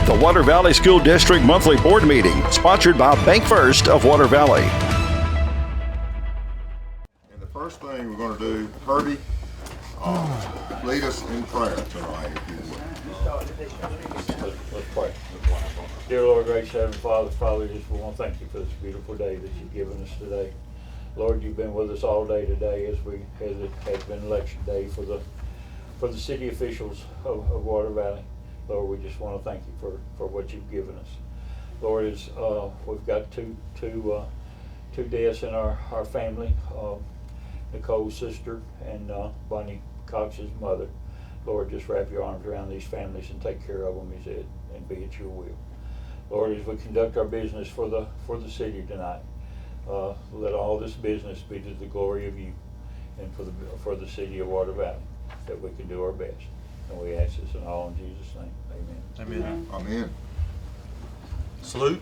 The Water Valley School District Monthly Board Meeting, sponsored by Bank First of Water Valley. And the first thing we're going to do, Herbie, lead us in prayer tonight, if you would. Let's pray. Dear Lord, gracious Heavenly Father, just we want to thank you for this beautiful day that you've given us today. Lord, you've been with us all day today as it has been election day for the city officials of Water Valley. Lord, we just want to thank you for what you've given us. Lord, as we've got two deaths in our family, Nicole's sister and Bonnie Cox's mother. Lord, just wrap your arms around these families and take care of them and be at your will. Lord, as we conduct our business for the city tonight, let all this business be to the glory of you and for the city of Water Valley, that we can do our best. And we ask this and all in Jesus' name. Amen. Amen. Amen. Salute.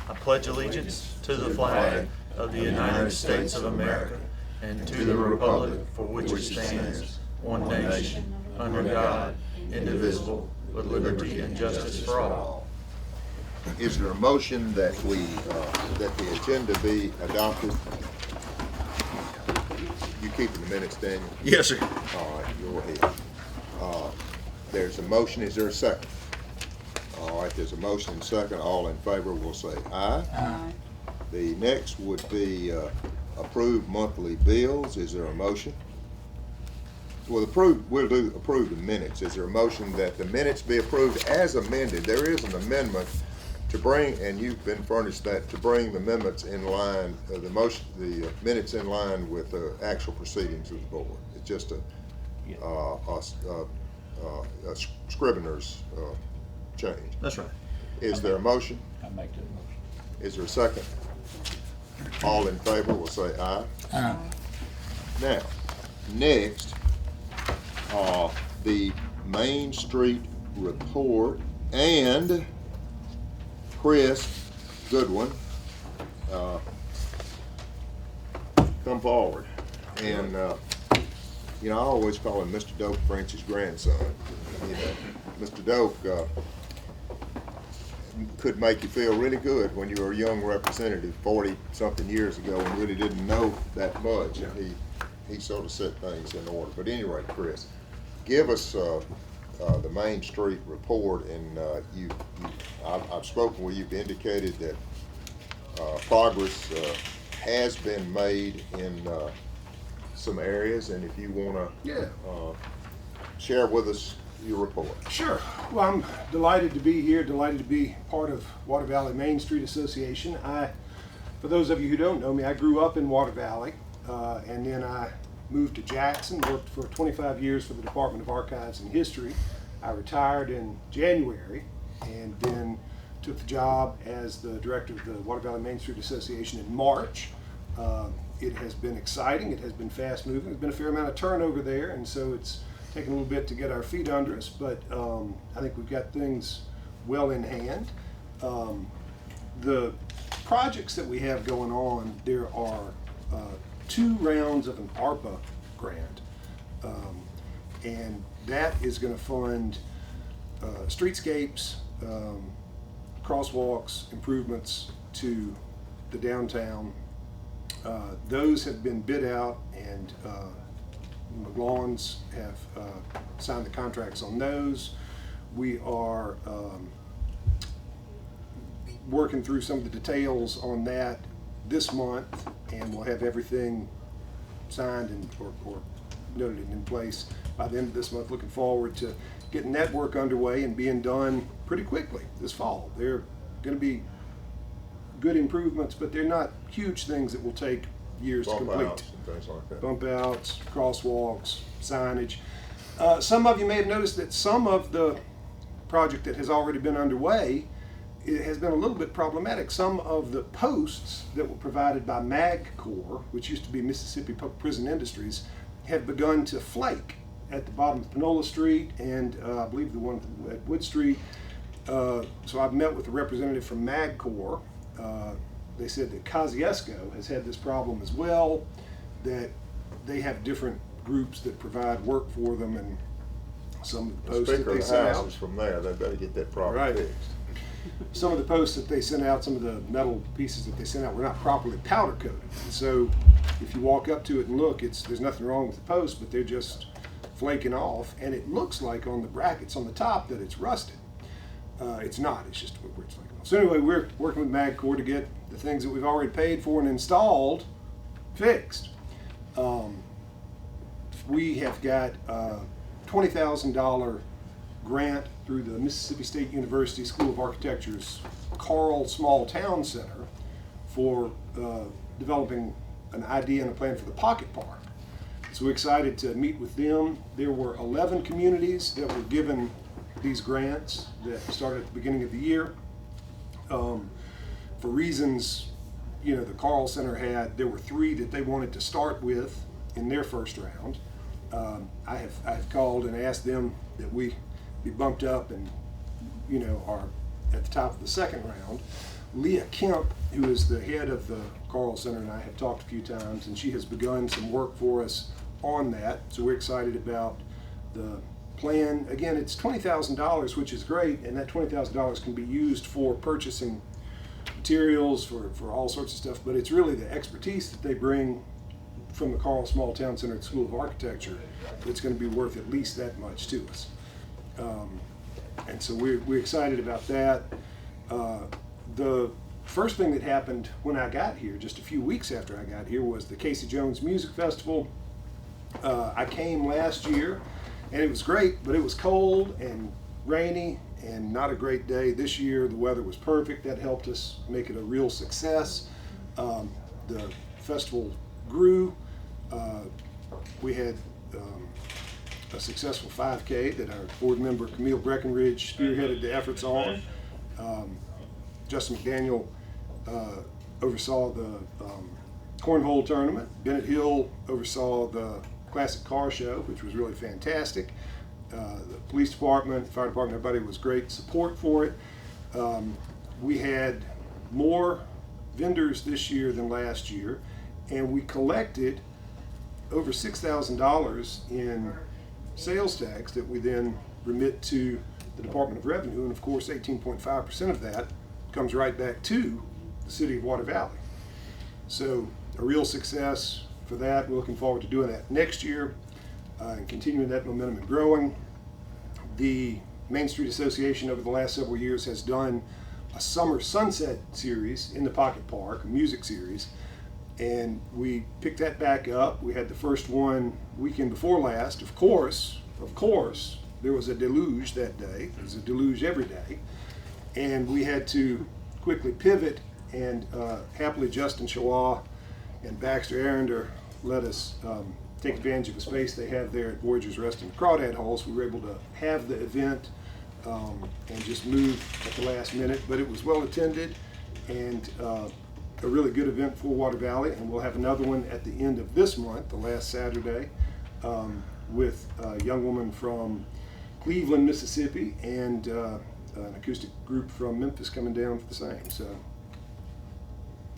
I pledge allegiance to the flag of the United States of America and to the republic for which it stands, one nation, under God, indivisible, with liberty and justice for all. Is there a motion that that the agenda be adopted? You keeping the minutes, Daniel? Yes, sir. All right, go ahead. There's a motion. Is there a second? All right, there's a motion and second. All in favor will say aye. Aye. The next would be approved monthly bills. Is there a motion? We'll do approve the minutes. Is there a motion that the minutes be approved as amended? There is an amendment to bring, and you've been furnished that, to bring the amendments in line, the minutes in line with the actual proceedings of the board. It's just a scrivener's change. That's right. Is there a motion? I make that motion. Is there a second? All in favor will say aye. Aye. Now, next, the Main Street report, and Chris Goodwin, come forward. And, I always call him Mr. Doak, French's grandson. Mr. Doak could make you feel really good when you were a young representative 40-something years ago and really didn't know that much. And he sort of set things in order. But anyway, Chris, give us the Main Street report, and I've spoken with you. You've indicated that progress has been made in some areas, and if you want to share with us your report. Sure. Well, I'm delighted to be here, delighted to be part of Water Valley Main Street Association. For those of you who don't know me, I grew up in Water Valley, and then I moved to Jackson, worked for 25 years for the Department of Archives and History. I retired in January, and then took the job as the director of the Water Valley Main Street Association in March. It has been exciting, it has been fast moving, there's been a fair amount of turnover there, and so it's taken a little bit to get our feet under us, but I think we've got things well in hand. The projects that we have going on, there are 2 rounds of an ARPA grant, and that is going to fund streetscapes, crosswalks, improvements to the downtown. Those have been bid out, and McGlawns have signed the contracts on those. We are working through some of the details on that this month, and we'll have everything signed and or noted in place by the end of this month. Looking forward to getting that work underway and being done pretty quickly this fall. They're going to be good improvements, but they're not huge things that will take years to complete. Bump outs and things like that. Bump outs, crosswalks, signage. Some of you may have noticed that some of the project that has already been underway, it has been a little bit problematic. Some of the posts that were provided by MagCorp, which used to be Mississippi Prison Industries, have begun to flake at the bottom of Panola Street and I believe the one at Wood Street. So I've met with a representative from MagCorp. They said that Kosciuszko has had this problem as well, that they have different groups that provide work for them, and some of the The posts that speaker they of the sent house out. is from there, they better get that problem Right. fixed. Some of the posts that they sent out, some of the metal pieces that they sent out were not properly powder coated. And so if you walk up to it and look, there's nothing wrong with the posts, but they're just flaking off. And it looks like on the brackets on the top that it's rusted. It's not, it's just where it's flaking off. So anyway, we're working with MagCorp to get the things that we've already paid for and installed fixed. We have got a $20,000 grant through the Mississippi State University School of Architecture's Carl Small Town Center for developing an idea and a plan for the Pocket Park. So we're excited to meet with them. There were 11 communities that were given these grants that started at the beginning of the year. For reasons, the Carl Center there were 3 that they wanted to start with in their first round. I have called and asked them that we be bumped up and are at the top of the second round. Leah Kemp, who is the head of the Carl Center, and I have talked a few times, and she has begun some work for us on that. So we're excited about the plan. Again, it's $20,000, which is great, and that $20,000 can be used for purchasing materials for all sorts of stuff, but it's really the expertise that they bring from the Carl Small Town Center at School of Architecture that's going to be worth at least that much to us. And so we're excited about that. The first thing that happened when I got here, just a few weeks after I got here, was the Casey Jones Music Festival. I came last year, and it was great, but it was cold and rainy and not a great day. This year, the weather was perfect. That helped us make it a real success. The festival grew. We had a successful 5K that our board member Camille Breckenridge spearheaded the efforts on. Justin McDaniel oversaw the cornhole tournament. Bennett Hill oversaw the classic car show, which was really fantastic. The police department, fire department, everybody was great support for it. We had more vendors this year than last year, and we collected over $6,000 in sales tax that we then remit to the Department of Revenue, and of course 18.5% of that comes right back to the city of Water Valley. So a real success for that. We're looking forward to doing that next year and continuing that momentum and growing. The Main Street Association over the last several years has done a summer sunset series in the Pocket Park, a music series, and we picked that back up. We had the first one weekend before last. Of course, there was a deluge that day. There's a deluge every day. And we had to quickly pivot, and happily Justin Shaw and Baxter Arender let us take advantage of a space they have there at Voyager's Rest and Crawdad Halls. We were able to have the event and just move at the last minute, but it was well attended and a really good event for Water Valley, and we'll have another one at the end of this month, the last Saturday, with a young woman from Cleveland, Mississippi, and an acoustic group from Memphis coming down for the same. So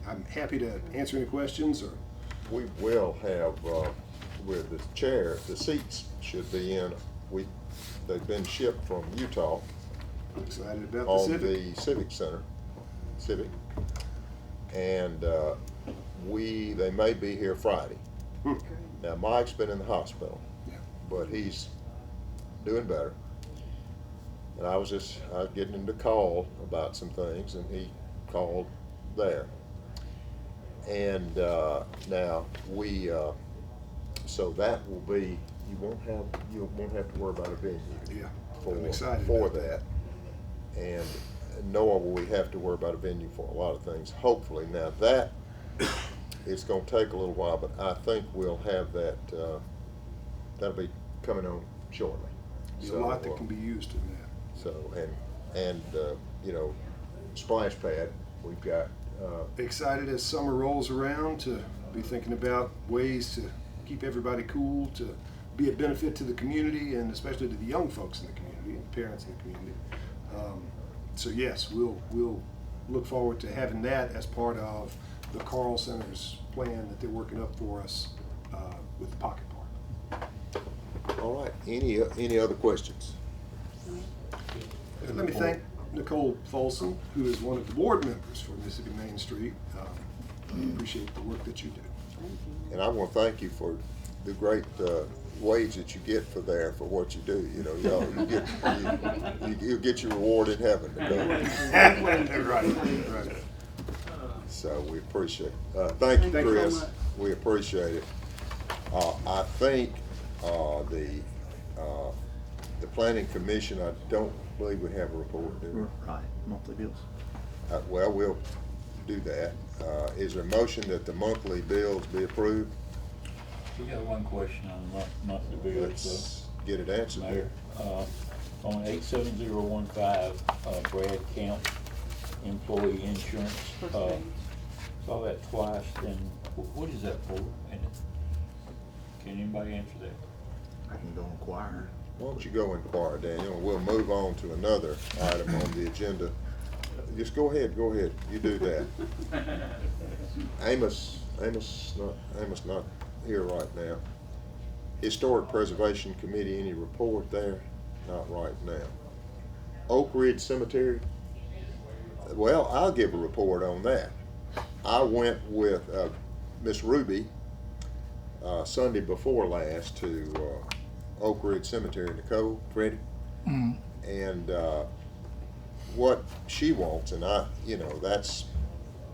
I'm happy to answer any questions. Or We will have, with the chair, the seats should be in, they've been shipped from Utah I'm excited about the on Civic. the Civic. And they may be here Friday. Now, Mike's been in the hospital, Yeah. but he's doing better. And I was getting him to call about some things, and he called there. And now so that will be, you won't have to worry about a venue. Yeah, for I'm excited for about that. And nor will we have to worry about a venue for a lot of things, hopefully. Now that it's gonna take a little while, but I think we'll have that, that'll be coming on shortly. There's a lot that can be used in that. So, and splash pad, we've got, Excited as summer rolls around to be thinking about ways to keep everybody cool, to be a benefit to the community, and especially to the young folks in the community and the parents in the community. So yes, we'll look forward to having that as part of the Carl Center's plan that they're working up for us with the Pocket Park. All right, any other questions? Let me thank Nicole Folsom, who is one of the board members for Mississippi Main Street. Appreciate the work that you do. And I want to thank you for the great wage that you get for what you do. You know, you'll get your reward in heaven. Right. So we appreciate it. Thank you, Thank you so Chris. much. We appreciate it. I think the planning commission, I don't believe we have a report, do we? Right, monthly bills. Well, we'll do that. Is there a motion that the monthly bills be approved? We got one question on the monthly bills, Let's get it answered. Mayor. On 87015, Brad Camp, employee insurance. First page. Saw that twice, and what is that for? And can anybody answer that? I can go inquire. Why don't you go inquire, Daniel, and we'll move on to another item on the agenda. Just go ahead, you do that. Amos not here right now. Historic Preservation Committee, any report there? Not right now. Oak Ridge Cemetery? Well, I'll give a report on that. I went with Miss Ruby Sunday before last to Oak Ridge Cemetery. Nicole, Freddie, and what she wants, and that's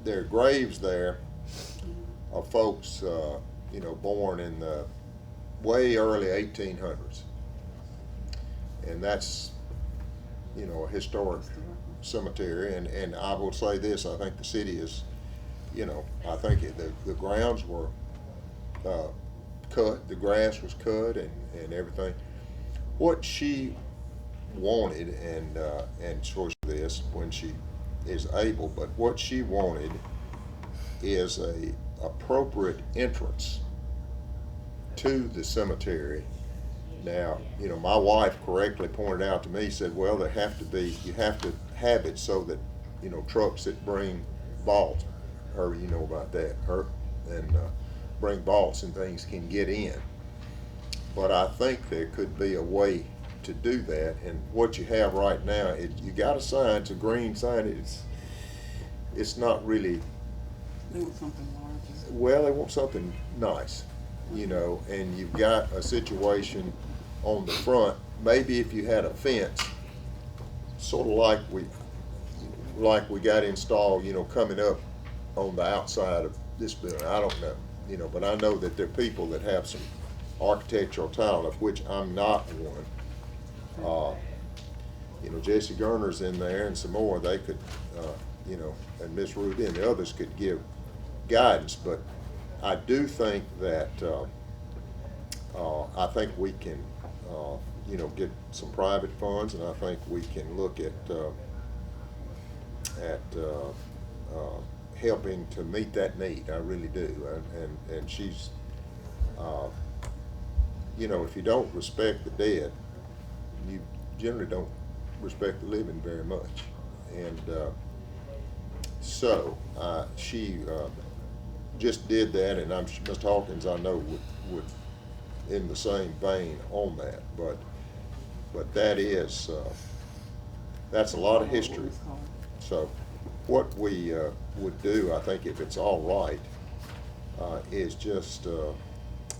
there are graves there of folks born in the way early 1800s, and that's a historic cemetery. And I will say this: I think the city is, I think the grounds were cut, the grass was cut, and everything. What she wanted, and choice this when she is able, but what she wanted is a appropriate entrance to the cemetery. Now, my wife correctly pointed out to me, said, well, you have to have it so that, trucks that bring vaults, her, about that, bring vaults and things can get in. But I think there could be a way to do that, and what you have right now, you got a sign, it's a green sign, it's not really, They want something larger. well, they want something nice, and you've got a situation on the front. Maybe if you had a fence, sort of like we got installed, coming up on the outside of this building. I don't know, but I know that there are people that have some architectural talent, of which I'm not one. Jesse Garner's in there and some more. They could, and Miss Rudy and the others could give guidance. But I do think that I think we can, get some private funds, and I think we can look at helping to meet that need. I really do. And she's, if you don't respect the dead, you generally don't respect the living very much. And so she just did that, and Mr. Hawkins, I know, would in the same vein on that. But that is, that's a lot of history. So what we would do, I think, if it's all right, is just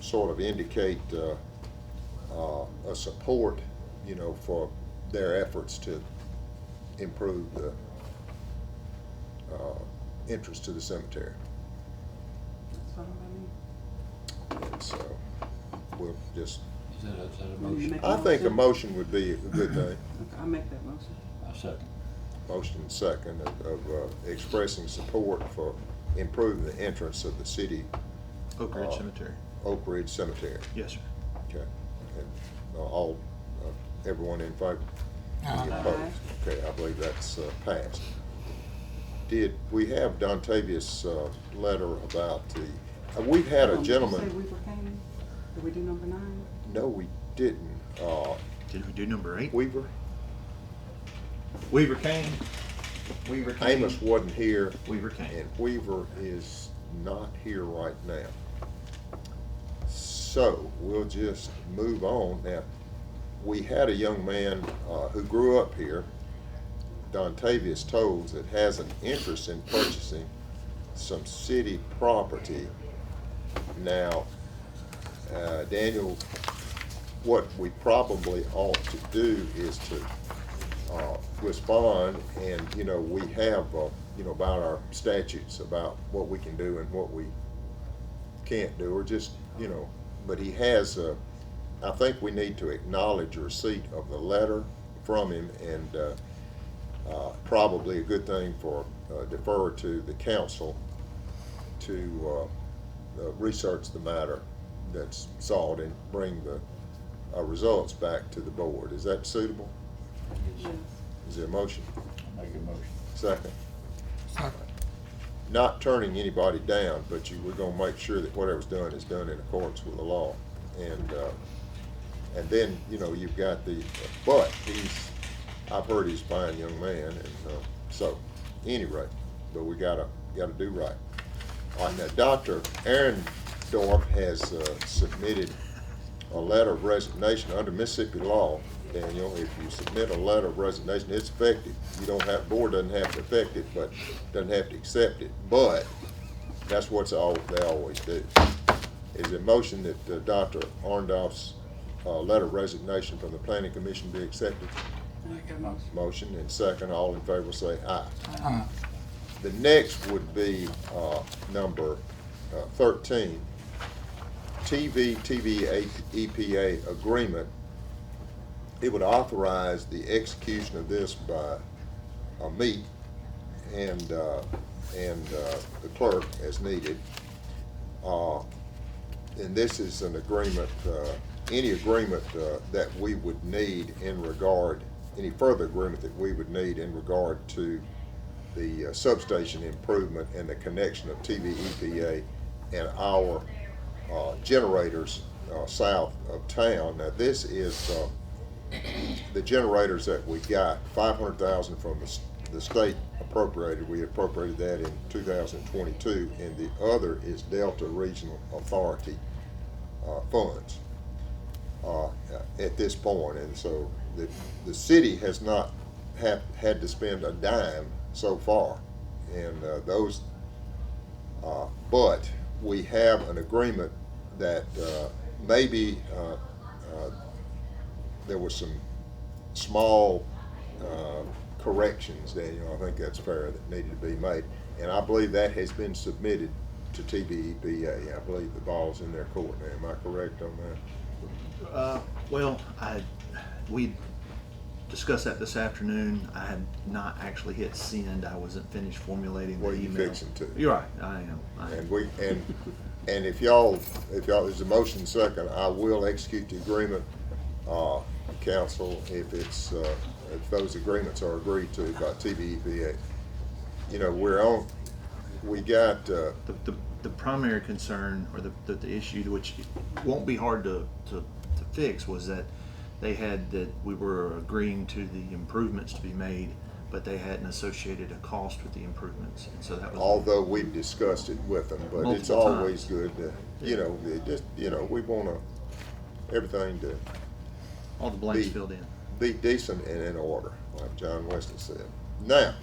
sort of indicate a support, for their efforts to improve the entrance to the cemetery. That's fine by me. And so we'll just, Is that a Want me to motion? make I think a motion would be a good thing. Okay, I'll make that motion. I second. Motion second of expressing support for improving the entrance of the city Oak Ridge Cemetery. Oak Ridge Cemetery. Yes, sir. Okay. And everyone in favor? Any opposed? Okay, I believe that's passed. Did we have Dontavius' letter about we've had a Did you gentleman, say Weaver came? Did we do number 9? no, we didn't. Did we do number 8? Weaver, Weaver came. Weaver came. Amos wasn't here, Weaver came. and Weaver is not here right now. So we'll just move on. Now, we had a young man who grew up here, Dontavius Tolles, that has an interest in purchasing some city property. Now, Daniel, what we probably ought to do is to respond, and, you know, we have, you know, about our statutes, about what we can do and what we can't do, or just, you know, but he has, I think we need to acknowledge receipt of the letter from him, and probably a good thing for defer to the council to research the matter that's sought and bring the results back to the board. Is that suitable? Yes. Is there a motion? Make a motion. Second. Second. Not turning anybody down, but we're gonna make sure that whatever's done is done in accordance with the law. And then, you know, you've got but I've heard he's a fine young man, and so, any rate, but we gotta do right. All right, now, Dr. Arendorf has submitted a letter of resignation under Mississippi law. Daniel, if you submit a letter of resignation, it's effective. You don't have, board doesn't have to affect it, but doesn't have to accept it. But that's what's they always do. Is a motion that Dr. Arendorf's letter of resignation from the Planning Commission be accepted? Make that motion. Motion and second. All in favor say aye. Aye. The next would be number 13, TVA EPA agreement. It would authorize the execution of this by me and the clerk as needed. And this is an agreement, any agreement that we would need in regard, any further agreement that we would need in regard to the substation improvement and the connection of TVA and our generators south of town. Now, this is the generators that we got, $500,000 from the state appropriated. We appropriated that in 2022, and the other is Delta Regional Authority funds at this point. And so the city has not had to spend a dime so far, and but we have an agreement that maybe there were some small corrections, Daniel, I think that's fair, that needed to be made, and I believe that has been submitted to TVEPA. I believe the ball's in their court now. Am I correct on that? Well, we discussed that this afternoon. I had not actually hit send. I wasn't finished formulating the What are you email. fixing to? You're right, I am. And if y'all, there's a motion second, I will execute the agreement, council, if those agreements are agreed to by TVEPA. You know, we got, The primary concern, or the issue, which won't be hard to fix, was that we were agreeing to the improvements to be made, but they hadn't associated a cost with the improvements, and so that was. although we've discussed it with them, but it's Multiple always times. good to, you know, we want everything to All the blanks be- filled in. be decent and in order, like John Wesley said. Now,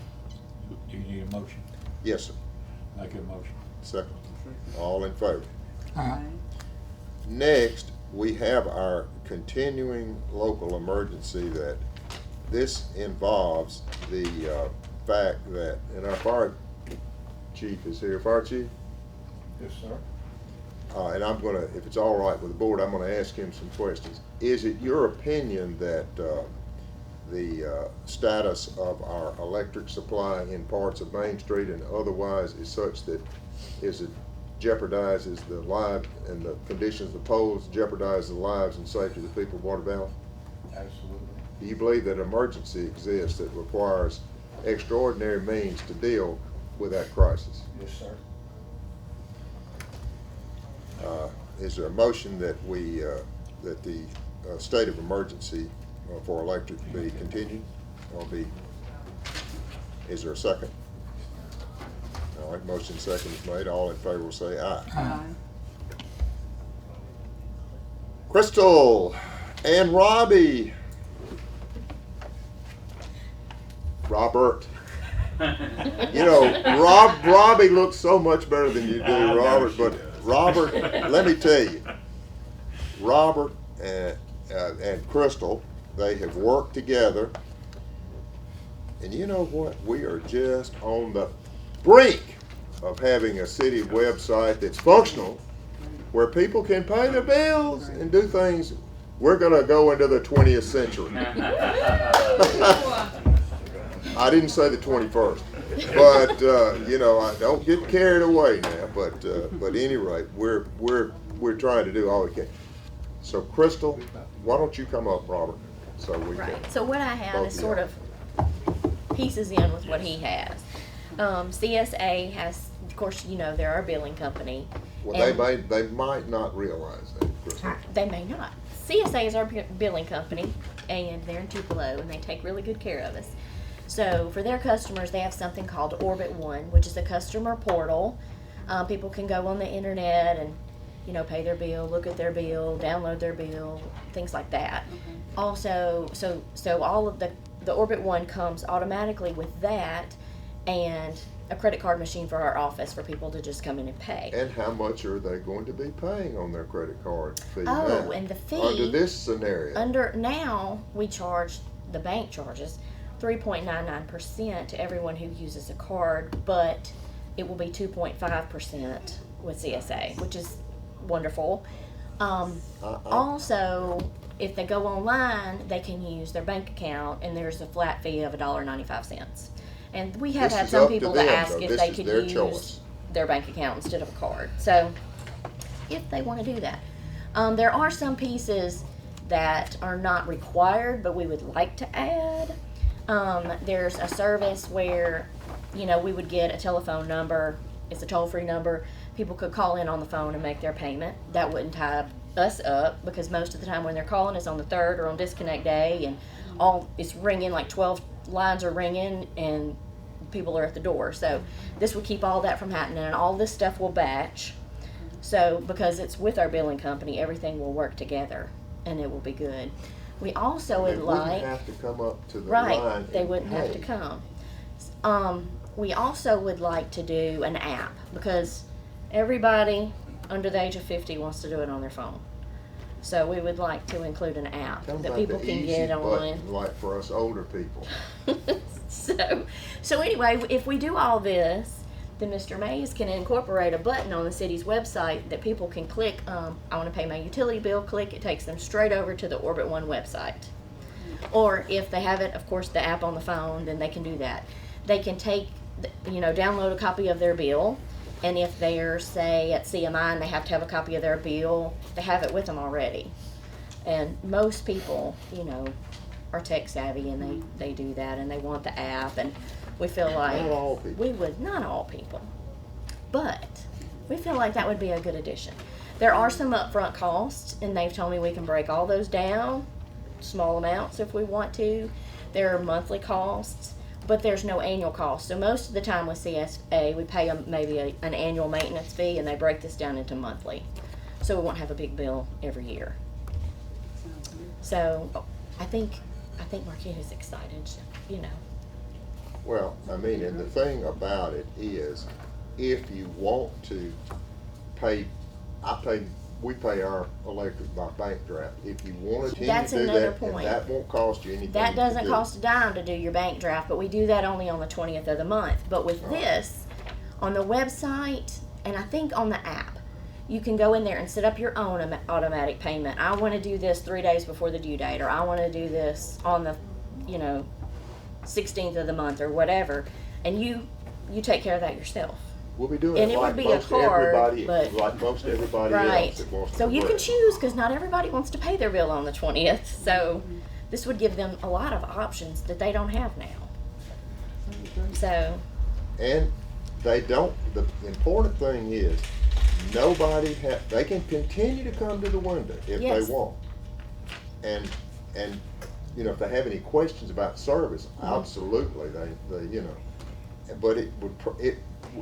Do you need a motion? yes, sir, Make a motion. second. All in favor? Aye. Next, we have our continuing local emergency that this involves the fact that, and our fire chief is here. Fire chief? Yes, sir. And I'm gonna, if it's all right with the board, I'm gonna ask him some questions. Is it your opinion that the status of our electric supply in parts of Main Street and otherwise is such that it jeopardizes the life and the conditions of the poles, jeopardize the lives and safety of the people of Water Valley? Absolutely. Do you believe that an emergency exists that requires extraordinary means to deal with that crisis? Yes, sir. Is there a motion that that the state of emergency for electric be continued, or is there a second? All right, motion second is made. All in favor will say aye. Aye. Crystal and Robbie. Robert. You know, Robbie looks so much better than you do, Robert. But Robert, let me tell you, Robert and Crystal, they have worked together. And you know what? We are just on the brink of having a city website that's functional, where people can pay their bills and do things. We're going to go into the 20th century. I didn't say the 21st, but you know, I don't get carried away now. But at any rate, we're trying to do all we can. So, Crystal, why don't you come up, Robert, so we can. Right. So what I have both is of sort y'all. of pieces in with what he has. CSA has, of course, you know, they're our billing company. Well, and they might not realize that, Crystal. They may not. CSA is our billing company, and they're in Tupelo, and they take really good care of us. So for their customers, they have something called Orbit One, which is a customer portal. People can go on the internet and, you know, pay their bill, look at their bill, download their bill, things like that. Also, so all of the Orbit One comes automatically with that, and a credit card machine for our office for people to just come in and pay. And how much are they going to be paying on their credit card fee Oh, now? and the fee Under this scenario. Under now, we charge, the bank charges 3.99% to everyone who uses a card, but it will be 2.5% with CSA, which is wonderful. Also, if they go online, they can use their bank account, and there's a flat fee of $1.95. And we have This had is some up to people them, that ask though. if This they is could their use choice. their bank account instead of a card. So, if they want to do that. There are some pieces that are not required, but we would like to add. There's a service where, you know, we would get a telephone number. It's a toll-free number. People could call in on the phone and make their payment. That wouldn't tie us up, because most of the time when they're calling, it's on the 3rd or on disconnect day, and it's ringing, like 12 lines are ringing, and people are at the door. So this would keep all that from happening, and all this stuff will batch. So because it's with our billing company, everything will work together, and it will be good. We also They would wouldn't like, have to come up to the right, line they and wouldn't have to pay. come. We also would like to do an app, because everybody under the age of 50 wants to do it on their phone. So we would like to include an app Kind of that like people the can easy get on. button, like for us older people. So anyway, if we do all this, then Mr. Mays can incorporate a button on the city's website that people can click. I want to pay my utility bill. Click. It takes them straight over to the Orbit One website. Or if they have it, of course, the app on the phone, then they can do that. They can take, download a copy of their bill. And if they're, say, at CMI and they have to have a copy of their bill, they have it with them already. And most people, are tech savvy, and they do that, and they want the app, and we feel like Not all people. not all people, but we feel like that would be a good addition. There are some upfront costs, and they've told me we can break all those down, small amounts if we want to. There are monthly costs, but there's no annual cost. So most of the time with CSA, we pay them maybe an annual maintenance fee, and they break this down into monthly. So we won't have a big bill every year. So I think Marquita's excited, Well, I mean, and the thing about it is, if you want to pay, we pay our electric by bank draft. If you want to continue That's to do another that, point. and that won't cost you anything. That to doesn't do. cost a dime to do your bank draft, but we do that only on the 20th of the month. But with this, on the website, and I think on the app, you can go in there and set up your own automatic payment. I want to do this 3 days before the due date, or I want to do this on the, 16th of the month, or whatever. And you take care of that yourself. We'll be doing And it it like would be a most card, everybody, but- like most everybody Right. else that wants to So you can progress. choose, because not everybody wants to pay their bill on the 20th. So this would give them a lot of options that they don't have now. So, And they don't, the important thing is, they can continue to come to the window if Yes. they want. And, if they have any questions about service, Mm-hmm. absolutely, they, but it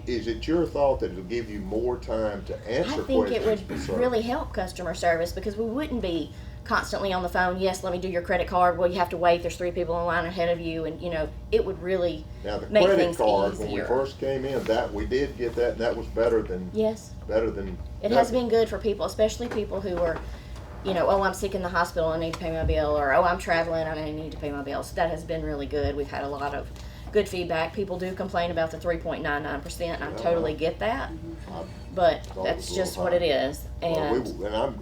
is it your thought that it'll give you more time to I answer think questions? it would for service? really help customer service because we wouldn't be constantly on the phone. Yes, let me do your credit card. Well, you have to wait. There's 3 people in line ahead of you, and it would really Now, the make credit things card, when we easier. first came in, that, we did get that, and that was better than, Yes, better than. it has been good for people, especially people who are, oh, I'm sick in the hospital, I need to pay my bill, or oh, I'm traveling, I need to pay my bill. So that has been really good. We've had a lot of good feedback. People do complain about the 3.99%, and I totally get that, but Thought it that's was a just little what it is. Well, And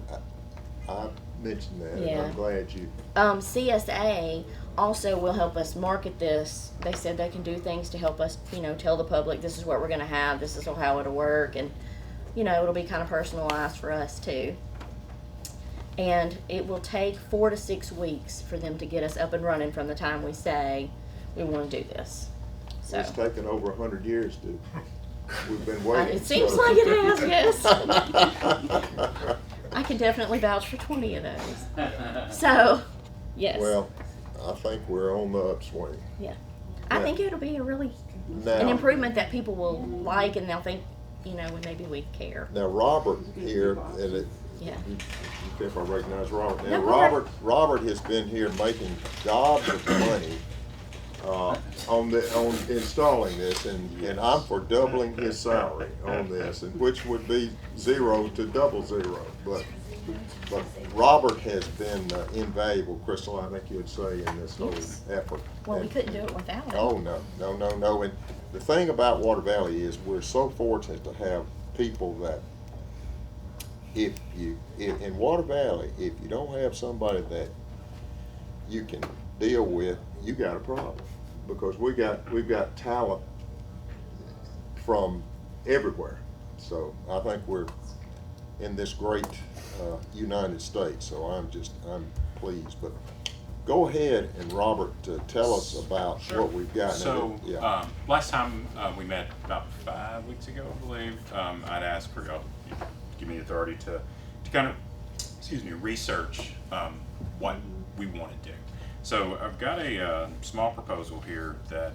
I mentioned that, and Yeah. I'm glad you, CSA also will help us market this. They said they can do things to help us, tell the public this is what we're going to have, this is how it'll work, and it'll be kind of personalized for us too. And it will take 4 to 6 weeks for them to get us up and running from the time we say we want to do this. So it's taken over 100 years to, we've been waiting. it seems so- like it has, yes. I can definitely vouch for 20 of those. So, yes. Well, I think we're on the upswing. Yeah. I think it'll be an Now, improvement that people will like, and they'll think, maybe we care. now Robert here, and it, Yeah. you care if I recognize Robert. Now, No, go ahead. Robert has been here making gobs of money on installing this, and I'm for doubling his salary on this, and which would be 0 to double 0. But Robert has been invaluable, Crystal, I think you would say, in this whole Yes. effort. Well, we And- couldn't do it without it. Oh, no. And the thing about Water Valley is we're so fortunate to have people that in Water Valley, if you don't have somebody that you can deal with, you got a problem. Because we've got talent from everywhere. So I think we're in this great United States, so I'm pleased. But go ahead and Robert, tell us about what we've got. So, Yeah. last time we met about 5 weeks ago, I believe, I'd asked for y'all to give me authority to kind of, research what we want to do. So I've got a small proposal here that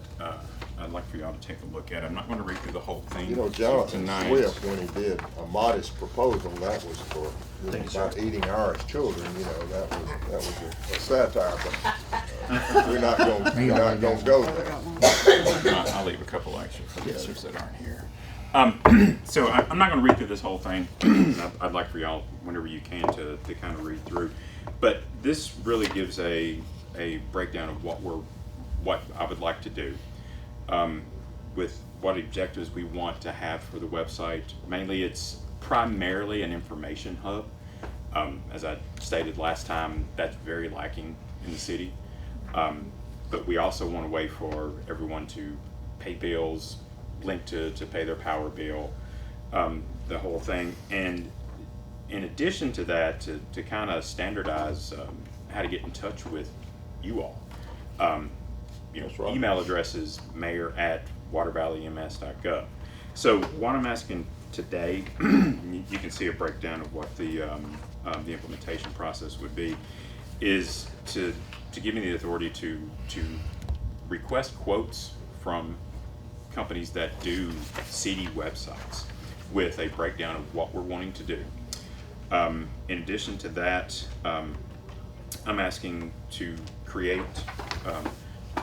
I'd like for y'all to take a look at. I'm not going to read through the whole thing Jonathan tonight. Swift, when he did a modest proposal, that was for about eating our as children, that was a satire, but we're not gonna go there. I'll leave a couple extra for the others that aren't here. So I'm not going to read through this whole thing. I'd like for y'all, whenever you can, to kind of read through. But this really gives a breakdown of what I would like to do, with what objectives we want to have for the website. Mainly, it's primarily an information hub. As I stated last time, that's very lacking in the city. But we also want a way for everyone to pay bills, link to pay their power bill, the whole thing. And in addition to that, to kind of standardize how to get in touch with you all. That's right. Email address is mayor@watervalleyms.gov. So what I'm asking today, you can see a breakdown of what the implementation process would be, is to give me the authority to request quotes from companies that do city websites with a breakdown of what we're wanting to do. In addition to that, I'm asking to create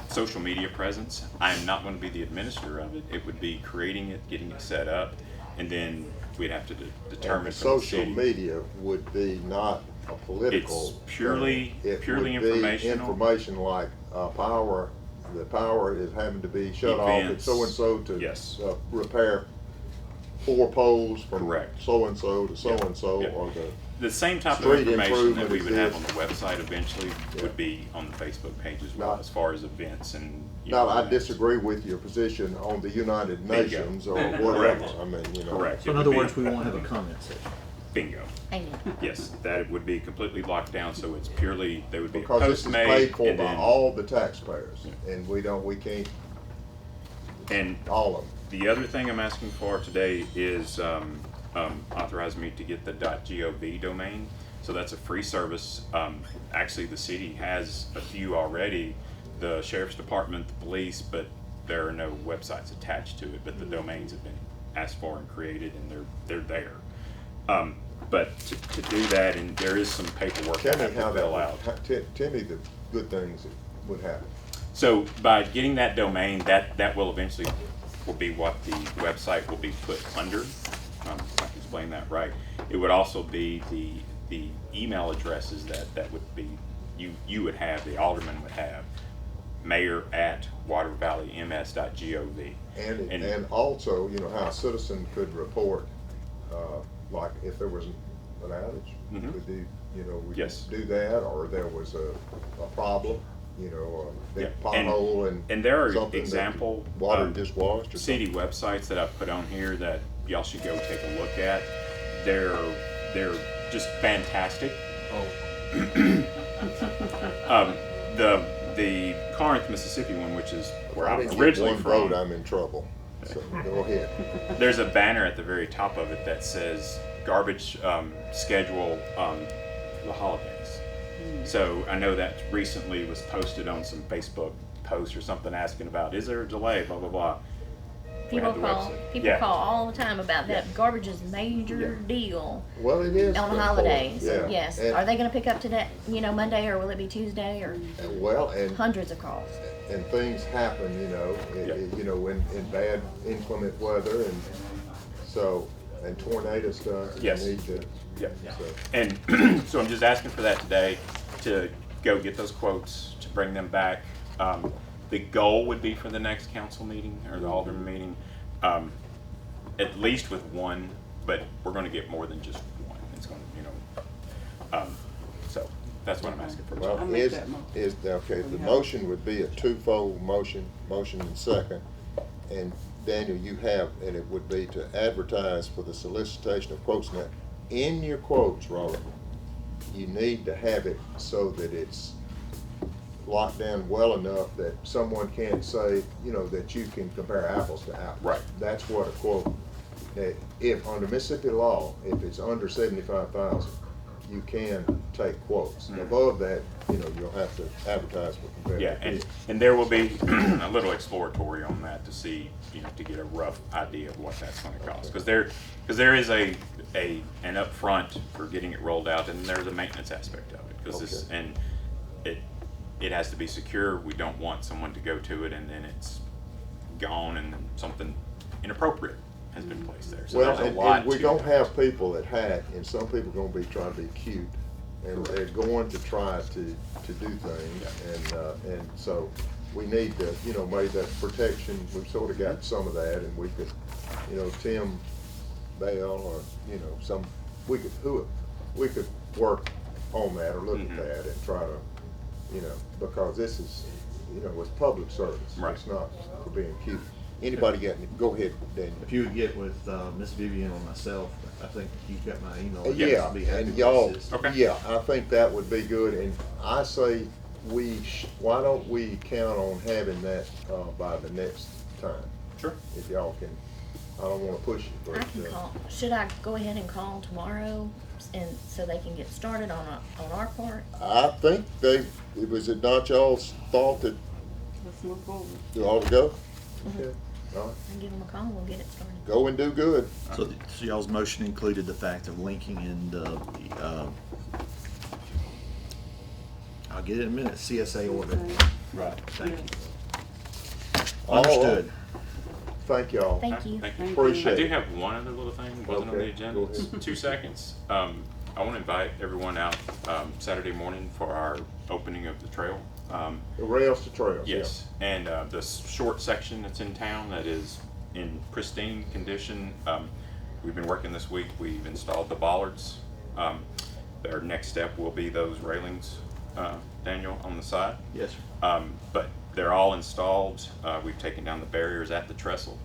social media presence. I'm not going to be the administrator of it. It would be creating it, getting it set up, and then we'd have to determine And from the social city. media would be not a political. It's purely- thing. purely It would be informational. information like the power is having to be shut off at Events. so-and-so to Yes. repair 4 poles from Correct. so-and-so to so-and-so, Yeah. or The same type of Street information that improvement we would have on exists. the website eventually Yeah. would be on the Facebook page as well, Not- as far as events and. Now, I events. disagree with your position on the United Bingo. Nations or whatever. Correct. I mean, Correct. So It in would other be- words, we won't have a comment section. Bingo. Amen. Yes, that would be completely locked down, so it's purely, there would be a Because this post is made. paid for and by then- all the taxpayers, and we can't, And all of them. the other thing I'm asking for today is authorize me to get the .gov domain. So that's a free service. Actually, the city has a few already, the sheriff's department, the police, but there are no websites attached to it, but the domains have been asked for and created, and they're there. But to do that, and there is some paperwork I Tell me have how to that fill out. tell me the good things that would happen. So by getting that domain, that will eventually will be what the website will be put under. If I can explain that right. It would also be the email addresses that would be you would have, the alderman would have, mayor@watervalleyms.gov. And also, you know, how a citizen could report, like if there was an outage, Mhm. could do, you know, we Yes. could do that, or there was a problem, you know, a big Yeah, pothole and there are something that example, water just washed or city something. websites that I've put on here that y'all should go take a look at. They're just fantastic. The Corinth, Mississippi one, which is where If I I'm didn't get originally one from. vote, I'm in trouble, so go ahead. There's a banner at the very top of it that says garbage schedule the holidays. So I know that recently was posted on some Facebook post or something asking about, is there a delay, blah, blah, blah. We People have the call, website. people Yeah. call all the time about that. Yeah. Garbage is a major Yeah. deal Well, it is. on for- holidays. yeah. Yes. And- Are they gonna pick up today, Monday, or will it be Tuesday, or Well, and hundreds of calls? and things happen, you know, Yeah. you know, in bad inclement weather, and so, and tornado stuff. you Yes. need to- Yeah. so. And so I'm just asking for that today to go get those quotes, to bring them back. The goal would be for the next council meeting or the alderman meeting, at least with one, but we're gonna get more than just one. It's gonna, so that's what I'm asking for. Well, I'll make is, that motion. okay, the motion would be a twofold motion and second. And Daniel, you have, and it would be to advertise for the solicitation of quotes. Now, in your quotes, Robert, you need to have it so that it's locked down well enough that someone can't say, you know, that you can compare apples to apples. Right. That's what a quote, if under Mississippi law, if it's under 75,000, you can take quotes. Mhm. Above that, you know, you'll have to advertise for Yeah, competitive bids. and there will be a little exploratory on that to see, to get a rough idea of what that's gonna cost. Cause there is an upfront for getting it rolled out, and there's a maintenance aspect of it. Cause this, Okay. and it has to be secure. We don't want someone to go to it and then it's gone and then something inappropriate has been placed there. So Well, there's a lot and we're to gonna that. have people that hack, and some people gonna be trying to be cute, and they're going to try to do things, and so we need to, you know, make that protection, we've sort of got some of that, and we could, you know, Tim Bell, or, you know, we could work on that, or look at Mhm. that, and try to, you know, because this is, you know, it's public service. Right. It's not for being cute. Anybody got any, go ahead, Daniel. If you would get with Miss Vivian or myself, I think you've got my email. Yeah, I'd be happy and to y'all, assist. Okay. yeah, I think that would be good, and I say why don't we count on having that, by the next time? Sure. If y'all can, I don't wanna push you, but, I can call. Should I go ahead and call tomorrow, and so they can get started on our part? I think was it not y'all's thought that Let's move forward. you ought to go? Mm-hmm. Okay, all right, And give them a call. We'll get it started. go and do good. So y'all's motion included the fact of linking and, I'll get it in a minute, CSA order. Right. Thank you. All right. Understood. Thank y'all. Thank you. Thank you. Thank Appreciate I do it. have one other little thing, wasn't on the Okay, agenda, go it's ahead. 2 seconds. I wanna invite everyone out, Saturday morning for our opening of the trail. The rails to trails, yeah. Yes, and the short section that's in town that is in pristine condition, we've been working this week, we've installed the bollards. Our next step will be those railings, Daniel, on the side. Yes, sir. But they're all installed. We've taken down the barriers at the trestle.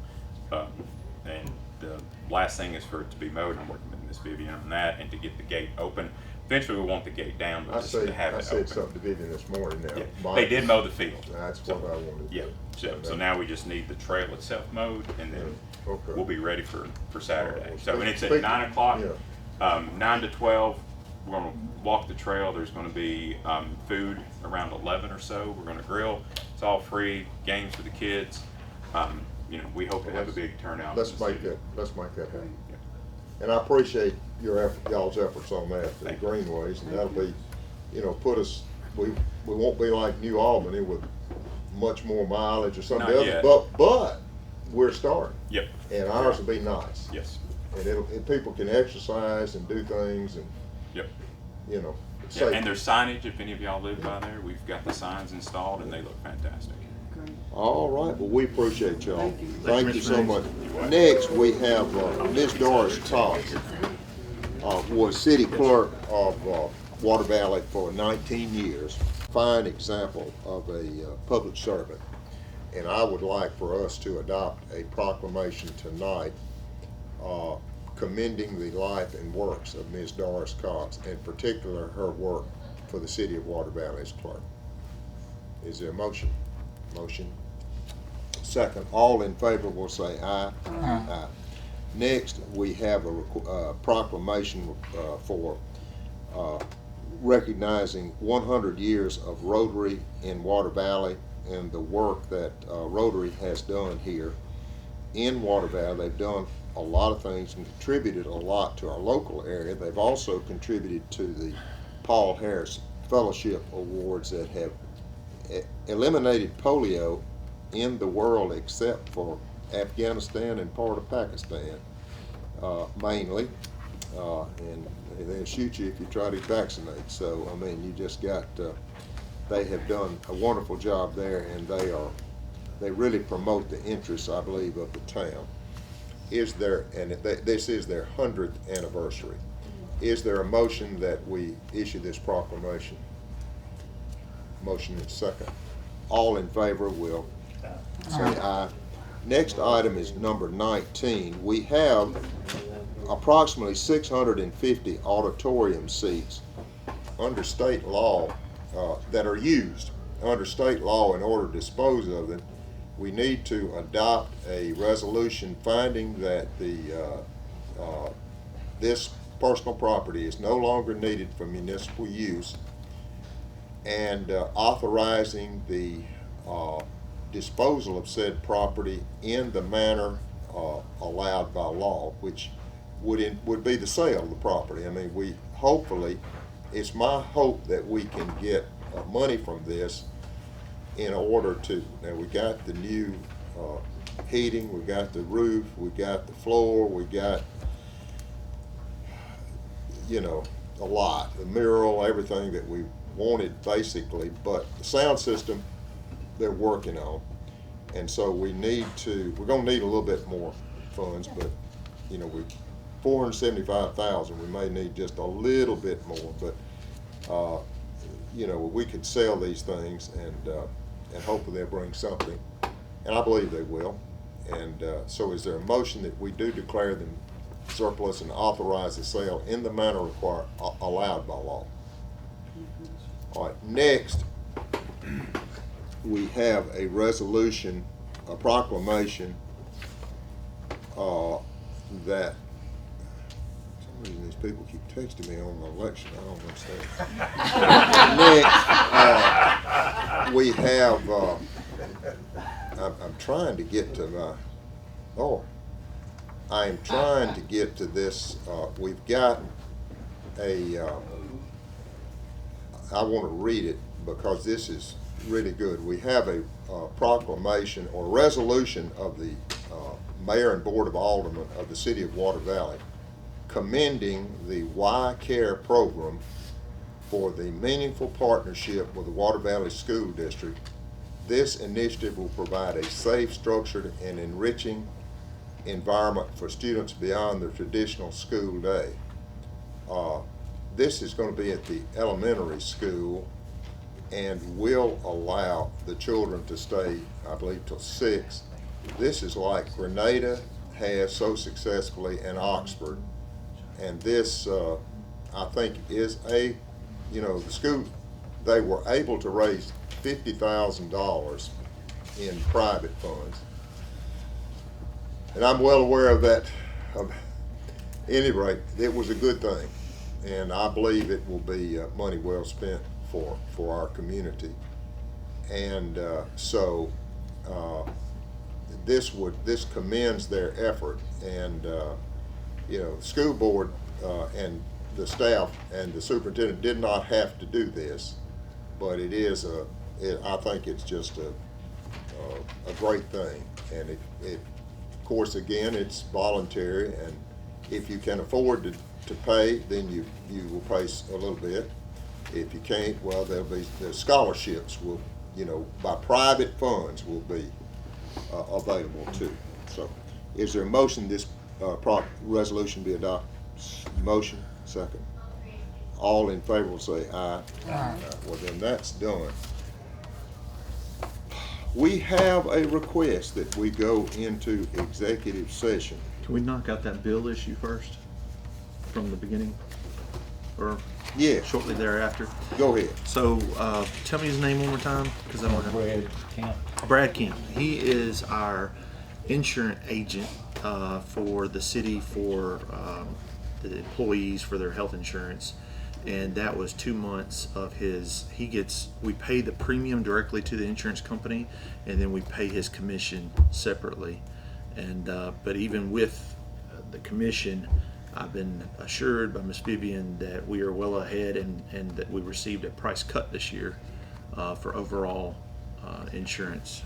And the last thing is for it to be mowed. I'm working with Miss Vivian on that, and to get the gate open. Eventually, we want the gate down, but I just to have I it said open. something to Vivian this morning now. Yeah. Mike, They did mow the field. That's So, what I wanted to do. Yeah, so now we just need the trail itself mowed, and then Okay. we'll be ready for Saturday. Well, So, and it's at speak- 9 o'clock, yeah. 9 to 12. We're gonna walk the trail. There's gonna be food around 11 or so. We're gonna grill. It's all free, games for the kids. you know, we hope to have a big turnout. Let's in the make city. that happen. Yeah. And I appreciate your effort, y'all's efforts on that, the Thank you. greenways, and that'll be, you know, we won't be like New Albany with much more mileage or something Not else, yet. but we're starting. Yep. And ours will be nice. Yes. And and people can exercise and do things and, Yep. you know, Yeah, safe. and there's signage, if any of y'all live by there, we've got the signs installed and they look fantastic. All right, well, we appreciate y'all. Thank you. Thank you so much. Next, we have Ms. Doris Cox, was city clerk of Water Valley for 19 years. Fine example of a public servant. And I would like for us to adopt a proclamation tonight commending the life and works of Ms. Doris Cox, in particular her work for the city of Water Valley as clerk. Is there a motion? Motion. Second, all in favor will say aye. Aye. Next, we have a proclamation for recognizing 100 years of Rotary in Water Valley and the work that Rotary has done here in Water Valley. They've done a lot of things and contributed a lot to our local area. They've also contributed to the Paul Harris Fellowship Awards that have eliminated polio in the world except for Afghanistan and part of Pakistan, mainly. And they'll shoot you if you try to vaccinate. So, I mean, you just got, they have done a wonderful job there, and they really promote the interests, I believe, of the town. This is their 100th anniversary. Is there a motion that we issue this proclamation? Motion is second. All in favor will say aye. Next item is number 19. We have approximately 650 auditorium seats under state law that are used under state law. In order to dispose of them, we need to adopt a resolution finding that this personal property is no longer needed for municipal use, and authorizing the disposal of said property in the manner allowed by law, which would be the sale of the property. I mean, it's my hope that we can get money from this in order to, now we got the new heating, we got the roof, we got the floor, we got, you know, a lot, the mural, everything that we wanted basically, but the sound system they're working on. And so we're gonna need a little bit more funds, but you know, $475,000, we may need just a little bit more, but you know, we could sell these things and hopefully they'll bring something, and I believe they will. And so is there a motion that we do declare them surplus and authorize the sale in the manner allowed by law? All right, next we have a resolution, a proclamation that, for some reason these people keep texting me on the election, I don't understand. Next, we have, I'm trying to get to I'm trying to get to this, we've got I want to read it because this is really good. We have a proclamation or resolution of the Mayor and Board of Aldermen of the City of Water Valley commending the Y Care program for the meaningful partnership with the Water Valley School District. This initiative will provide a safe, structured, and enriching environment for students beyond their traditional school day. This is going to be at the elementary school and will allow the children to stay, I believe, till 6. This is like Grenada has so successfully in Oxford. And this, I think, is the school, they were able to raise $50,000 in private funds. And I'm well aware of that. At any rate, it was a good thing. And I believe it will be money well spent for our community. And so this commends their effort, and, you know, school board, and the staff and the superintendent did not have to do this, but it is I think it's just a great thing, and it, of course, again, it's voluntary, and if you can afford to pay, then you will pay a little bit. If you can't, well, the scholarships will, you know, by private funds will be available too. So, is there a motion this resolution be adopted? Motion, second. All in favor will say aye. Aye. Well, then that's done. We have a request that we go into executive session. Can we knock out that bill issue first from the beginning? Or Yeah, shortly thereafter? go ahead. So, tell me his name one more time, because I don't have. Brad Kemp. Brad Kemp. He is our insurance agent for the city for the employees for their health insurance, and that was 2 months of his. We pay the premium directly to the insurance company, and then we pay his commission separately. And but even with the commission, I've been assured by Ms. Vivian that we are well ahead, and that we received a price cut this year for overall insurance.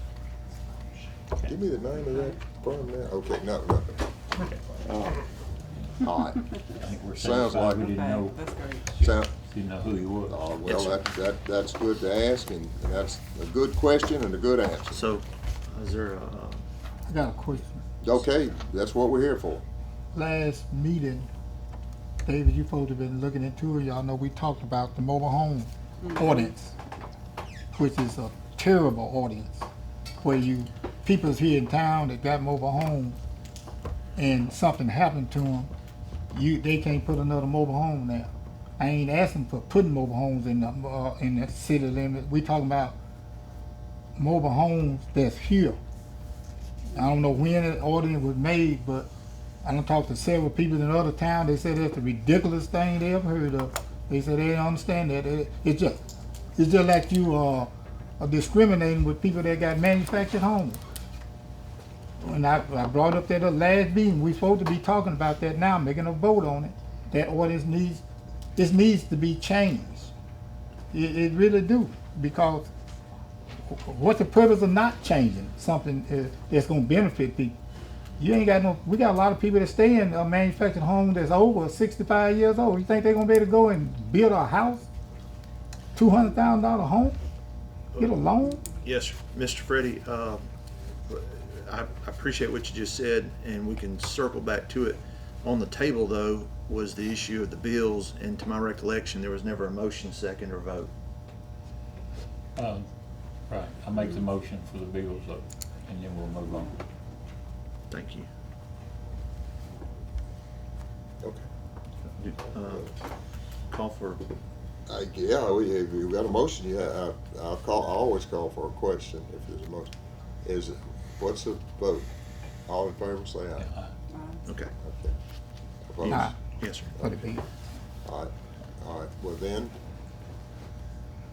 Give me the name of that firm now. Okay, no, nothing. All right. I think we're Sounds satisfied. like- We didn't know, That's great. Sound, didn't know who he was. well, Yes, that's good to ask, and that's a good question and a good answer. So, is there a, I got a question. Okay, that's what we're here for. Last meeting, David, you folks have been looking into it. Y'all know we talked about the mobile home ordinance, which is a terrible ordinance, where people's here in town that got mobile homes and something happened to them, they can't put another mobile home there. I ain't asking for putting mobile homes in the city limits. We talking about mobile homes that's here. I don't know when the ordinance was made, but I done talked to several people in other towns. They said that's the ridiculous thing they ever heard of. They said they don't understand that. It's just like you are discriminating with people that got manufactured homes. When I brought up that last meeting, we supposed to be talking about that now, making a vote on it. That ordinance needs to be changed. It really do, because what's the purpose of not changing something that's gonna benefit people? You ain't got we got a lot of people that stay in a manufactured home that's over 65 years old. You think they're gonna be able to go and build a house? $200,000 home? Get a loan? yes, sir. Mr. Freddie, I appreciate what you just said, and we can circle back to it. On the table, though, was the issue of the bills, and to my recollection, there was never a motion, second, or vote. Right, I make the motion for the bills up, and then we'll move on. Thank you. Okay. Call for, Yeah, we got a motion. Yeah, I always call for a question if there's a motion. What's the vote? All in favor, say aye. okay, Okay. Opposed? Nah, yes, sir. for the bill. All right, well then,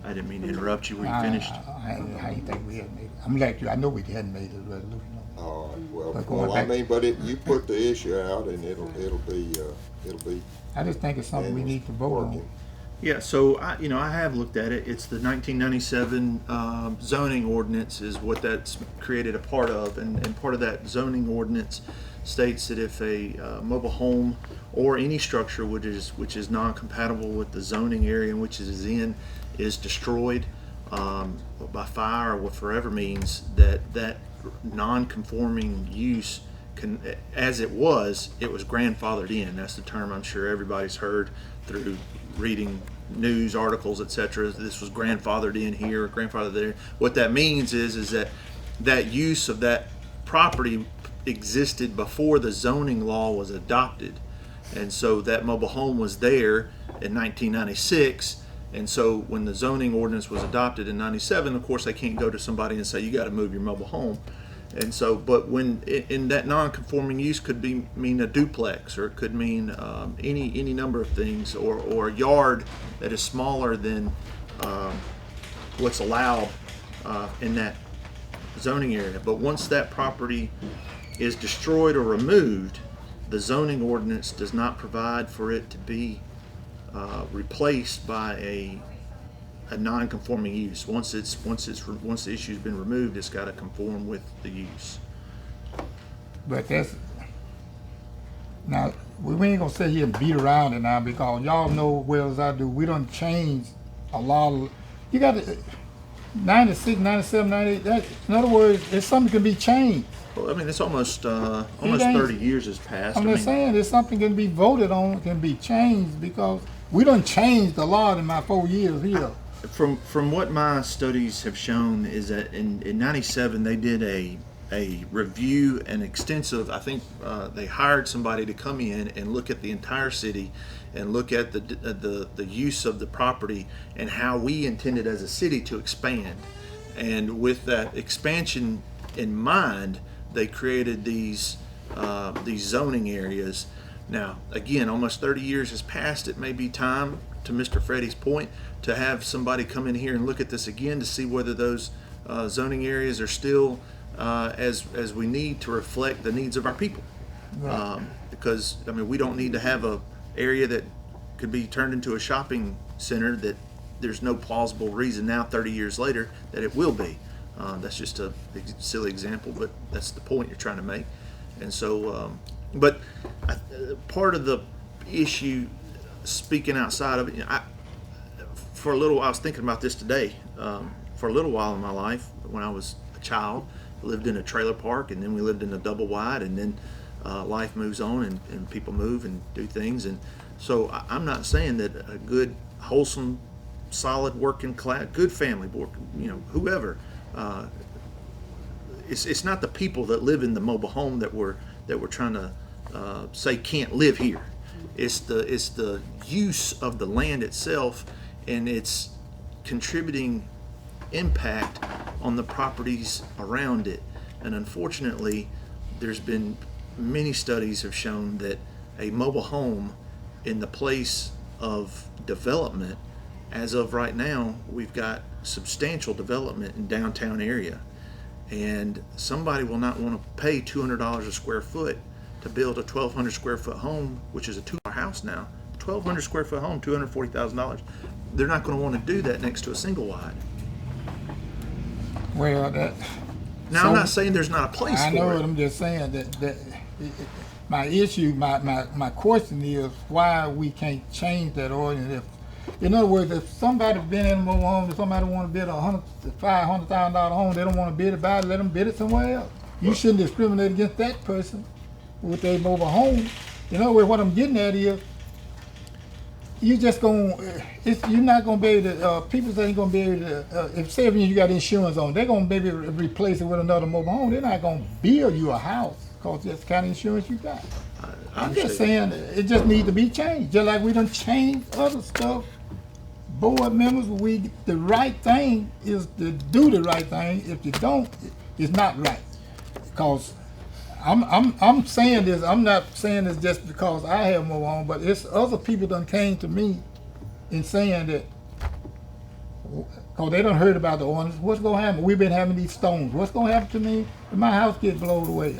I didn't mean to interrupt you. Were you finished? I ain't think we had made it. I'm like you. I know we hadn't made the resolution. all right, But going I back- mean, but you put the issue out, and it'll be I just think it's something we need to vote on. working. Yeah, so I have looked at it. It's the 1997 zoning ordinance is what that's created a part of, and part of that zoning ordinance states that if a mobile home or any structure which is non-compatible with the zoning area in which it is in is destroyed by fire or whatever means, that non-conforming use can, as it was grandfathered in. That's the term I'm sure everybody's heard through reading news articles, etc. This was grandfathered in here, grandfathered there. What that means is that use of that property existed before the zoning law was adopted, and so that mobile home was there in 1996. And so when the zoning ordinance was adopted in 97, of course they can't go to somebody and say you got to move your mobile home. And so, but when in that non-conforming use could mean a duplex, or it could mean any number of things, or a yard that is smaller than what's allowed in that zoning area. But once that property is destroyed or removed, the zoning ordinance does not provide for it to be replaced by a non-conforming use. Once the issue's been removed, it's got to conform with the use. But that's, now, we ain't gonna sit here and beat around it now, because y'all know well as I do, we done changed a lot of, you got to, 96, 97, 98, that, in other words, it's something can be changed. Well, I mean, it's almost ain't- 30 years has passed. I'm just saying, there's something can be voted on, can be changed, because we done changed a lot in my 4 years here. From what my studies have shown is that in 97 they did a review, an extensive, I think they hired somebody to come in and look at the entire city and look at the use of the property and how we intended as a city to expand. And with that expansion in mind, they created these zoning areas. Now, again, almost 30 years has passed. It may be time, to Mr. Freddie's point, to have somebody come in here and look at this again to see whether those zoning areas are still as we need to reflect the needs of our people. Because, I mean, we don't need to have a area that could be turned into a shopping center that there's no plausible reason now, 30 years later, that it will be. That's just a silly example, but that's the point you're trying to make. And so, but part of the issue, speaking outside of it, for a little while, I was thinking about this today. For a little while in my life, when I was a child, I lived in a trailer park, and then we lived in a double wide, and then life moves on, and people move and do things. And so I'm not saying that a good, wholesome, solid, working class, good family, whoever, it's not the people that live in the mobile home that we're trying to say can't live here. It's the use of the land itself and its contributing impact on the properties around it. And unfortunately, there's been many studies have shown that a mobile home in the place of development, as of right now, we've got substantial development in downtown area, and somebody will not want to pay $200 a square foot to build a 1,200 square foot home, which is a two-car house now. 1,200 square foot home, $240,000. They're not going to want to do that next to a single wide. Well, that. Now, I'm not saying there's not a place I for know it. it. I'm just saying that my issue, my question is why we can't change that ordinance. In other words, if somebody's been in a mobile home, if somebody want to bid $500,000 home, they don't want to bid it, let them bid it somewhere else. You shouldn't discriminate against that person with a mobile home. In other words, what I'm getting at is, you're not gonna be able to. People ain't gonna be able to. If say you got insurance on, they're gonna be able to replace it with another mobile home. They're not gonna build you a house because that's the kind of insurance you got. I'm just saying it just needs to be changed. Just like we done changed other stuff. Board members, the right thing is to do the right thing. If you don't, it's not right. Because I'm saying this. I'm not saying this just because I have mobile home, but it's other people done came to me in saying that, because they done heard about the ordinance. What's gonna happen? We've been having these storms. What's gonna happen to me if my house gets blown away?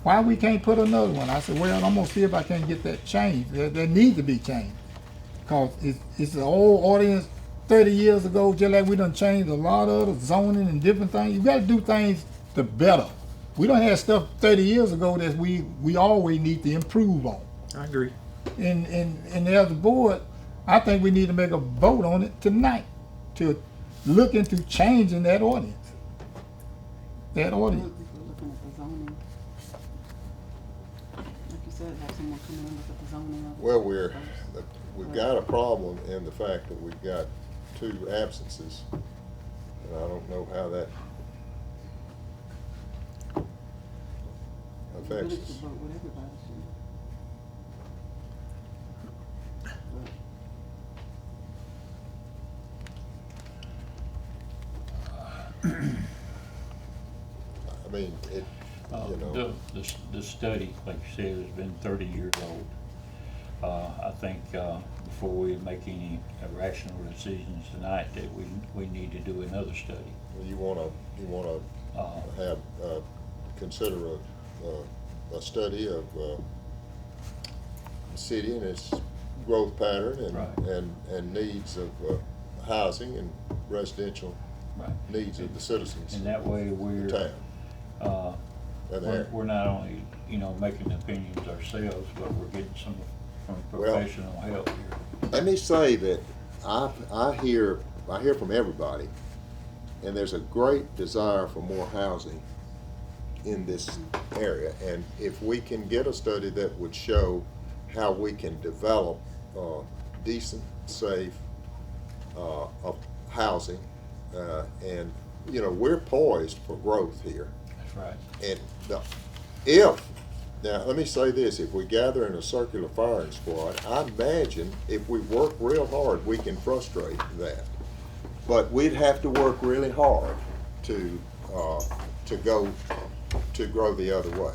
Why we can't put another one? I said, well, I'm gonna see if I can get that changed. That needs to be changed. Because it's an old ordinance 30 years ago, just like we done changed a lot of the zoning and different things. You gotta do things to better. We don't have stuff 30 years ago that we always need to improve on. I agree. And as a board, I think we need to make a vote on it tonight to look into changing that ordinance. That ordinance. If we're looking at the zoning, like you said, have someone come in and look at the zoning of. Well, we've got a problem in the fact that we've got 2 absences, and I don't know how that affects Village us. should vote with everybody, I mean, The study, like you said, has been 30 years old. I think before we make any rational decisions tonight, that we need to do another study. You wanna have, consider a study of, the city and its growth pattern Right. and needs of, housing and residential Right. needs of the citizens And that way of we're, the town. And there. we're not only, making opinions ourselves, but we're getting some professional help here. Let me say that I hear from everybody, and there's a great desire for more housing in this area. And if we can get a study that would show how we can develop decent, safe of housing, and we're poised for growth here. That's right. And now, let me say this, if we gather in a circular firing squad, I imagine if we work real hard, we can frustrate that. But we'd have to work really hard to grow the other way.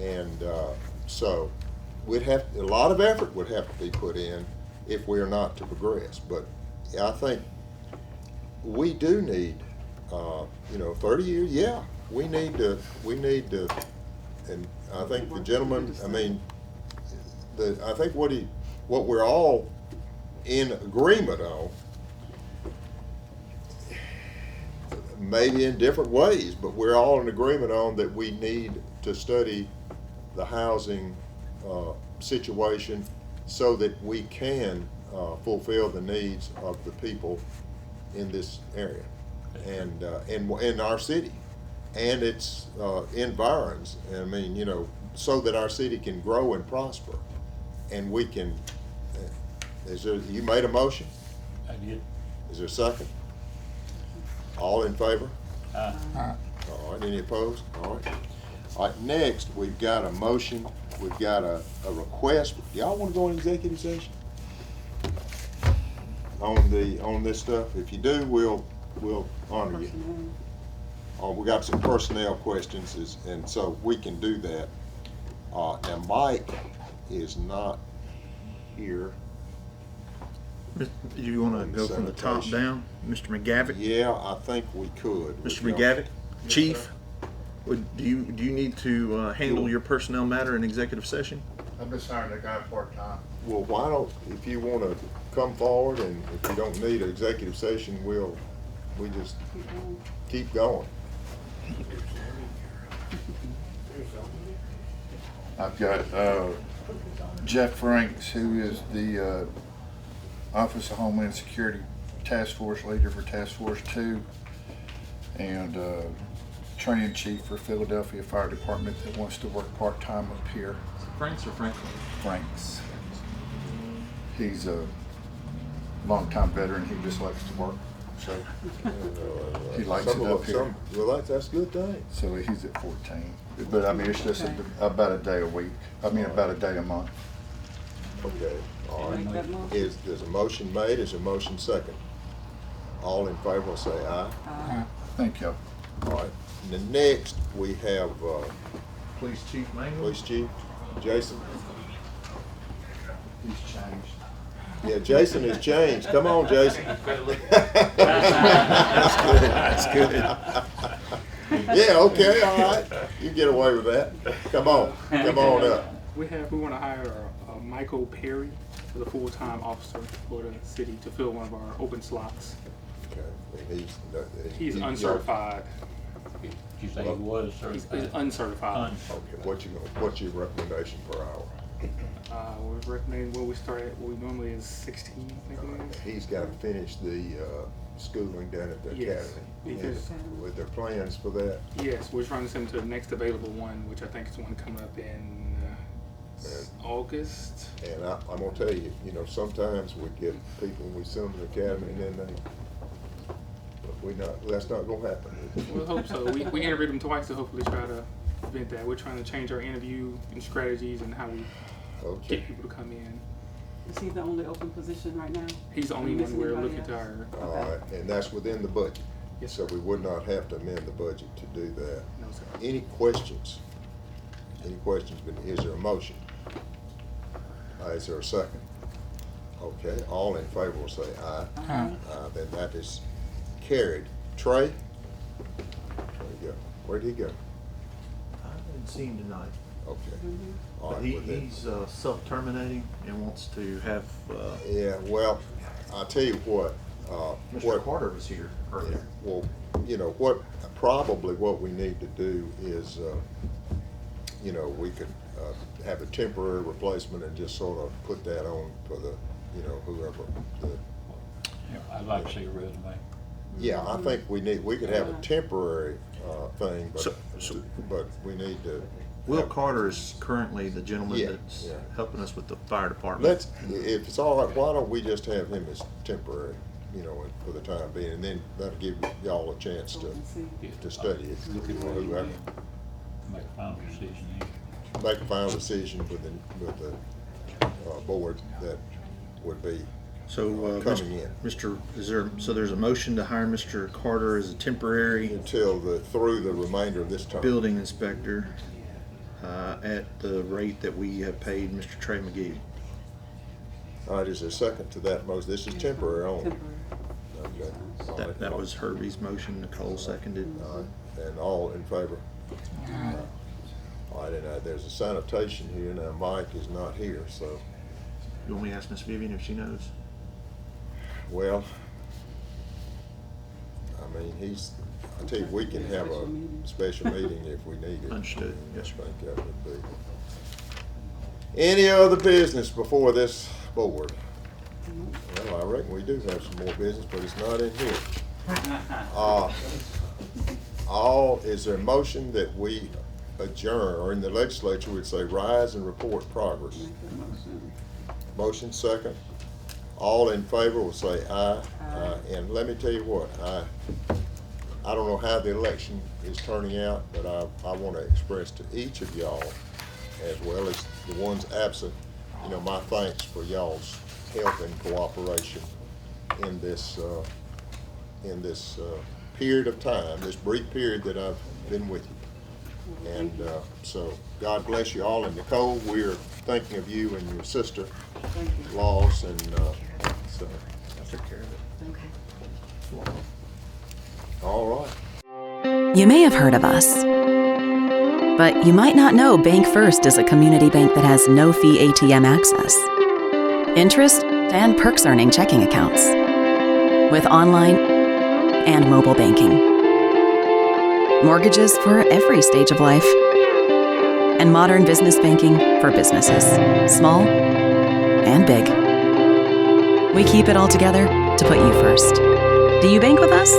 And so a lot of effort would have to be put in if we are not to progress. But I think we do need, 30 years, yeah, we need to, and I think the gentleman, I think what we're all in agreement on, maybe in different ways, but we're all in agreement on that we need to study the housing situation so that we can fulfill the needs of the people in this area and in our city and its environs. So that our city can grow and prosper, and we can. You made a motion? I did. Is there a second? All in favor? Uh, All right, any opposed? All right. All right, next, we've got a motion, we've got a request. Y'all wanna go in executive session? On this stuff? If you do, we'll honor you. We got some personnel questions, and so we can do that. Now, Mike is not here. You wanna go from the top Sanitation. down? Mr. McGavick? Yeah, I think we could. Mr. McGavick? Chief? Do you need to handle your personnel matter in executive session? I've been hiring the guy part-time. Well, why don't, if you wanna come forward, and if you don't need an executive session, we just keep going. I've got Jeff Franks, who is the Office of Homeland Security Task Force leader for Task Force 2, and training chief for Philadelphia Fire Department that wants to work part-time up here. Franks or Franklin? Franks. He's a longtime veteran. He just likes to work. So he likes it up here. Well, that's a good thing. So he's at 14. But it's just about a day a week. About a day a month. Okay, all Make right. that motion. There's a motion made, is a motion second? All in favor will say aye. Thank you. All right, and the next, we have, Police Chief Mangle? Police Chief Jason. He's changed. Yeah, Jason has changed. Come on, Jason. That's good. Yeah, okay, all right. You can get away with that. Come on up. We want to hire Michael Perry as a full-time officer for the city to fill one of our open slots. Okay, and He's uncertified. Did you say he was He's certified? uncertified. Okay, what's your recommendation per hour? We're recommending what we normally is 16, I think it is. He's got to finish the schooling down at the Yes, academy. because- And with their plans for that. Yes, we're trying to send him to the next available one, which I think is the one coming up in August. And I'm gonna tell you, sometimes we get people, we send them to the academy, and then that's not gonna happen. We'll hope so. We interviewed him twice to hopefully try to prevent that. We're trying to change our interview and strategies and how we Okay, get people to come in. Is he the only open position right now? He's the only Are you one missing we're anybody looking to else? hire. all right, and that's within the budget. Yes, So we would not have to amend the budget to do that. No, sir. Any questions? Is there a motion? Is there a second? Okay, all in favor will say aye. Aye. Then that is carried. Trey? There you go. Where'd he go? I didn't see him tonight. Okay. All But right, well then. he's self-terminating and wants to have, Yeah, well, I'll tell you what, Mr. Carter was here earlier. well, probably what we need to do is, we could have a temporary replacement and just sort of put that on for the, whoever. I'd like to see a resume. Yeah, I think we could have a temporary thing, So- but we need to. Will have- Carter is currently the gentleman Yeah, that's yeah. helping us with the fire department. If it's all right, why don't we just have him as temporary, for the time being, and then that'll give y'all a chance to study it. Look at or where whoever. make a final decision. Make a final decision with the board that would be So, coming in. there's a motion to hire Mr. Carter as a temporary until through the remainder of this term. building inspector at the rate that we have paid Mr. Trey McGee. All right, is there a second to that motion? This is temporary only. Temporary. Okay. All right. That was Herbie's motion, Nicole seconded. All right, and all in favor? All right, and there's a sanitation here. Now, Mike is not here, so, You want me to ask Miss Vivian if she knows? well, I mean, I tell you, we can have a special meeting if we need it. Understood. Yes, sir. I think that would be. Any other business before this board? Well, I reckon we do have some more business, but it's not in here. Is there a motion that we adjourn, or in the legislature we'd say rise and report progress? Make that motion. Motion second. All in favor will say aye. And let me tell you what, I don't know how the election is turning out, but I want to express to each of y'all, as well as the ones absent, my thanks for y'all's help and cooperation in this period of time, this brief period that I've been with you. And so God bless you all. And Nicole, we're thinking of you and your sister, Thank you. Loss, and so, I took care of it. Okay. all right. You may have heard of us, but you might not know Bank First is a community bank that has no-fee ATM access, interest, and perks earning checking accounts, with online and mobile banking, mortgages for every stage of life, and modern business banking for businesses, small and big. We keep it all together to put you first. Do you bank with us?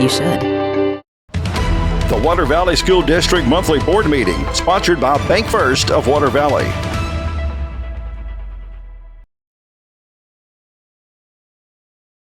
You should. The Water Valley School District Monthly Board Meeting, sponsored by Bank First of Water Valley.